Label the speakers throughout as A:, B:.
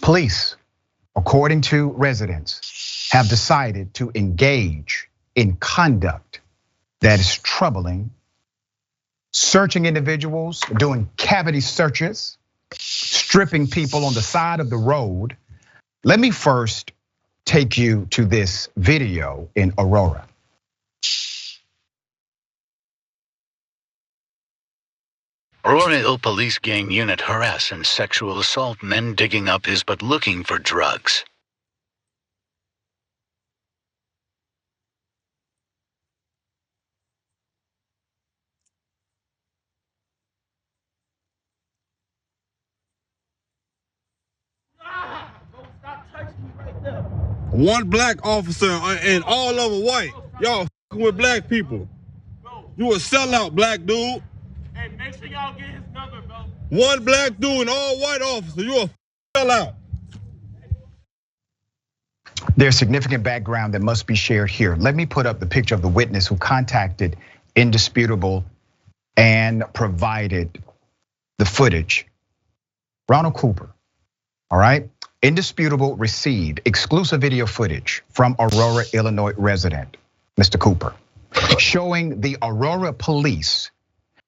A: Police, according to residents, have decided to engage in conduct that is troubling, searching individuals, doing cavity searches, stripping people on the side of the road. Let me first take you to this video in Aurora.
B: Ronneil police gang unit harass and sexual assault men digging up his but looking for drugs.
C: One black officer and all of them white. Y'all with black people. You a sellout, black dude.
D: Hey, make sure y'all get his number, bro.
C: One black dude and all white officer. You a sellout.
A: There's significant background that must be shared here. Let me put up the picture of the witness who contacted Indisputable and provided the footage. Ronneil Cooper, all right? Indisputable received exclusive video footage from Aurora, Illinois resident, Mr. Cooper, showing the Aurora police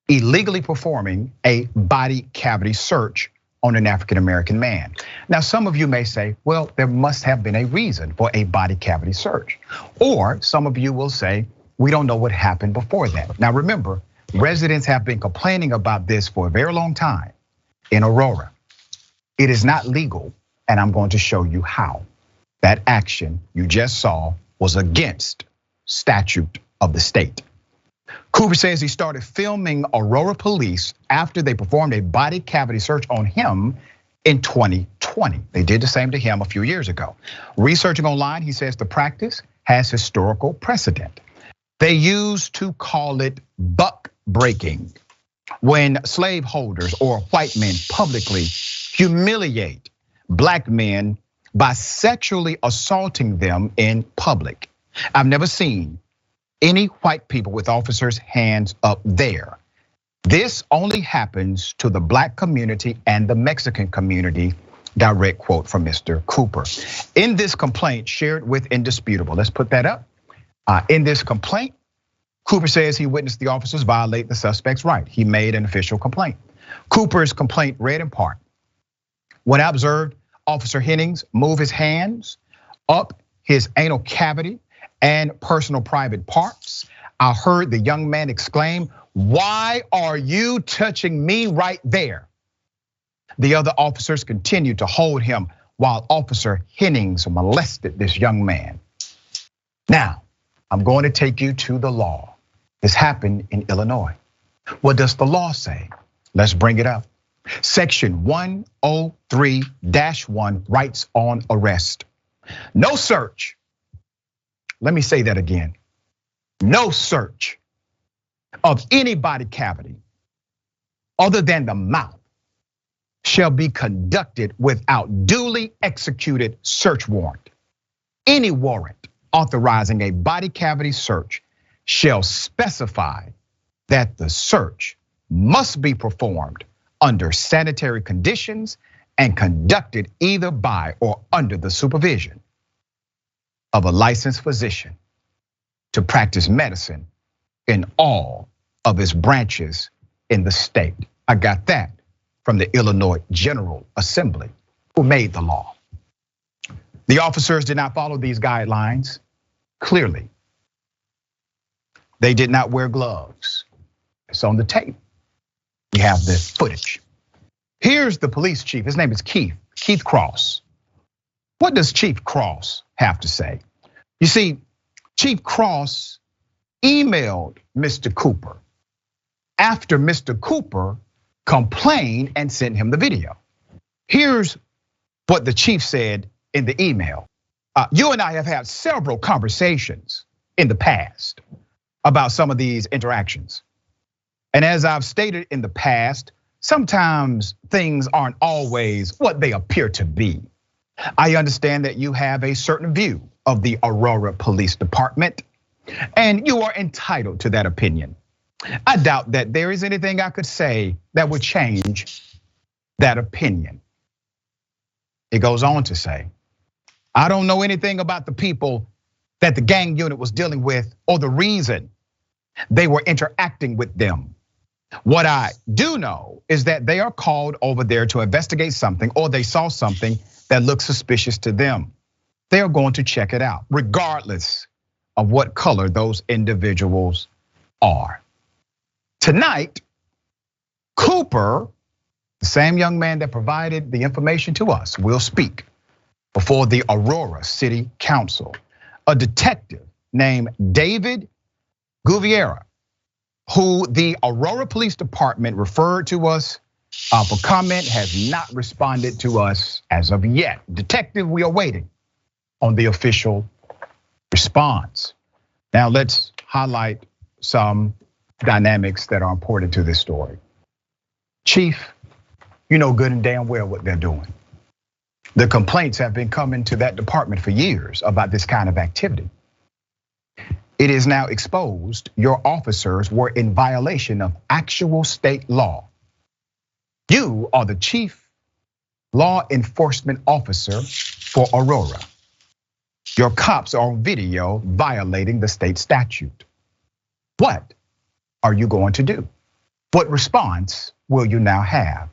A: illegally performing a body cavity search on an African-American man. Now, some of you may say, well, there must have been a reason for a body cavity search. Or some of you will say, we don't know what happened before that. Now, remember, residents have been complaining about this for a very long time in Aurora. It is not legal, and I'm going to show you how. That action you just saw was against statute of the state. Cooper says he started filming Aurora police after they performed a body cavity search on him in 2020. They did the same to him a few years ago. Researching online, he says the practice has historical precedent. They used to call it buck breaking, when slaveholders or white men publicly humiliate black men by sexually assaulting them in public. I've never seen any white people with officers' hands up there. This only happens to the black community and the Mexican community. Direct quote from Mr. Cooper. In this complaint shared with Indisputable, let's put that up. In this complaint, Cooper says he witnessed the officers violate the suspect's right. He made an official complaint. Cooper's complaint read in part, when I observed Officer Hennings move his hands up his anal cavity and personal private parts, I heard the young man exclaim, "Why are you touching me right there?" The other officers continued to hold him while Officer Hennings molested this young man. Now, I'm going to take you to the law. This happened in Illinois. What does the law say? Let's bring it up. Section 103-1 writes on arrest. No search. Let me say that again. No search of any body cavity other than the mouth shall be conducted without duly executed search warrant. Any warrant authorizing a body cavity search shall specify that the search must be performed under sanitary conditions and conducted either by or under the supervision of a licensed physician to practice medicine in all of its branches in the state. I got that from the Illinois General Assembly, who made the law. The officers did not follow these guidelines, clearly. They did not wear gloves. It's on the tape. We have the footage. Here's the police chief, his name is Keith Cross. What does Chief Cross have to say? You see, Chief Cross emailed Mr. Cooper after Mr. Cooper complained and sent him the video. Here's what the chief said in the email. You and I have had several conversations in the past about some of these interactions. And as I've stated in the past, sometimes things aren't always what they appear to be. I understand that you have a certain view of the Aurora Police Department, and you are entitled to that opinion. I doubt that there is anything I could say that would change that opinion. It goes on to say, I don't know anything about the people that the gang unit was dealing with or the reason they were interacting with them. What I do know is that they are called over there to investigate something, or they saw something that looks suspicious to them. They are going to check it out, regardless of what color those individuals are. Tonight, Cooper, the same young man that provided the information to us, will speak before the Aurora City Council. A detective named David Guevara, who the Aurora Police Department referred to us for comment, has not responded to us as of yet. Detective, we are waiting on the official response. Now let's highlight some dynamics that are important to this story. Chief, you know good and damn well what they're doing. The complaints have been coming to that department for years about this kind of activity. It is now exposed your officers were in violation of actual state law. You are the chief law enforcement officer for Aurora. Your cops are on video violating the state statute. What are you going to do? What response will you now have?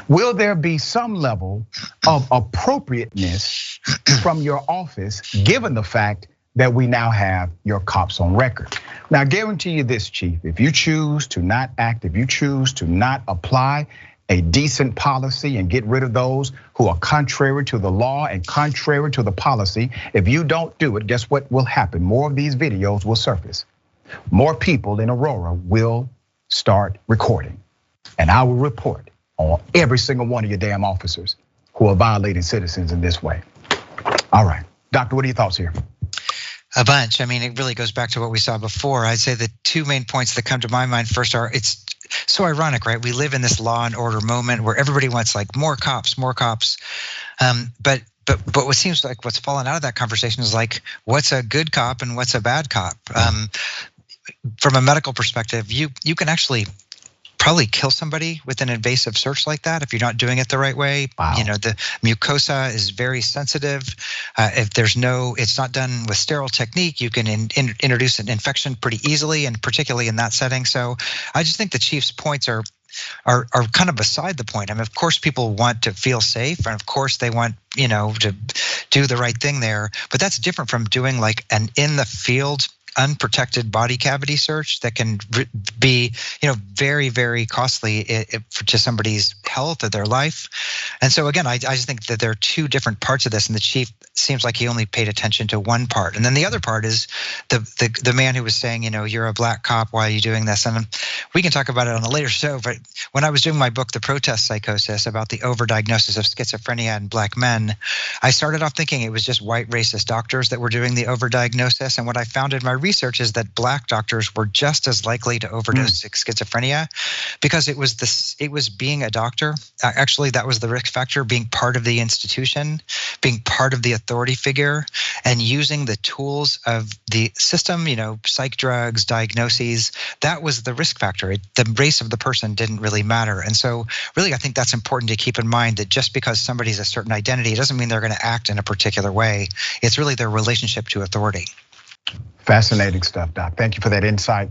A: Will there be some level of appropriateness from your office, given the fact that we now have your cops on record? Now, I guarantee you this, Chief, if you choose to not act, if you choose to not apply a decent policy and get rid of those who are contrary to the law and contrary to the policy, if you don't do it, guess what will happen? More of these videos will surface. More people in Aurora will start recording, and I will report on every single one of your damn officers who are violating citizens in this way. All right, Doctor, what are your thoughts here?
E: A bunch. I mean, it really goes back to what we saw before. I'd say the two main points that come to my mind first are, it's so ironic, right? We live in this law and order moment where everybody wants like more cops, more cops. But what seems like what's fallen out of that conversation is like, what's a good cop and what's a bad cop? From a medical perspective, you can actually probably kill somebody with an invasive search like that if you're not doing it the right way.
A: Wow.
E: You know, the mucosa is very sensitive. If it's not done with sterile technique, you can introduce an infection pretty easily, and particularly in that setting. So I just think the chief's points are kind of beside the point. I mean, of course, people want to feel safe, and of course, they want to do the right thing there. But that's different from doing like an in the field unprotected body cavity search that can be, very, very costly to somebody's health or their life. And so again, I just think that there are two different parts of this, and the chief seems like he only paid attention to one part. And then the other part is the man who was saying, you're a black cop, why are you doing this? And we can talk about it on a later show, but when I was doing my book, The Protest Psychosis, about the overdiagnosis of schizophrenia in black men, I started off thinking it was just white racist doctors that were doing the overdiagnosis. And what I found in my research is that black doctors were just as likely to overdose schizophrenia, because it was being a doctor. Actually, that was the risk factor, being part of the institution, being part of the authority figure, and using the tools of the system, psych drugs, diagnoses. That was the risk factor. The race of the person didn't really matter. And so really, I think that's important to keep in mind, that just because somebody's a certain identity, it doesn't mean they're going to act in a particular way. It's really their relationship to authority.
A: Fascinating stuff, Doc. Thank you for that insight.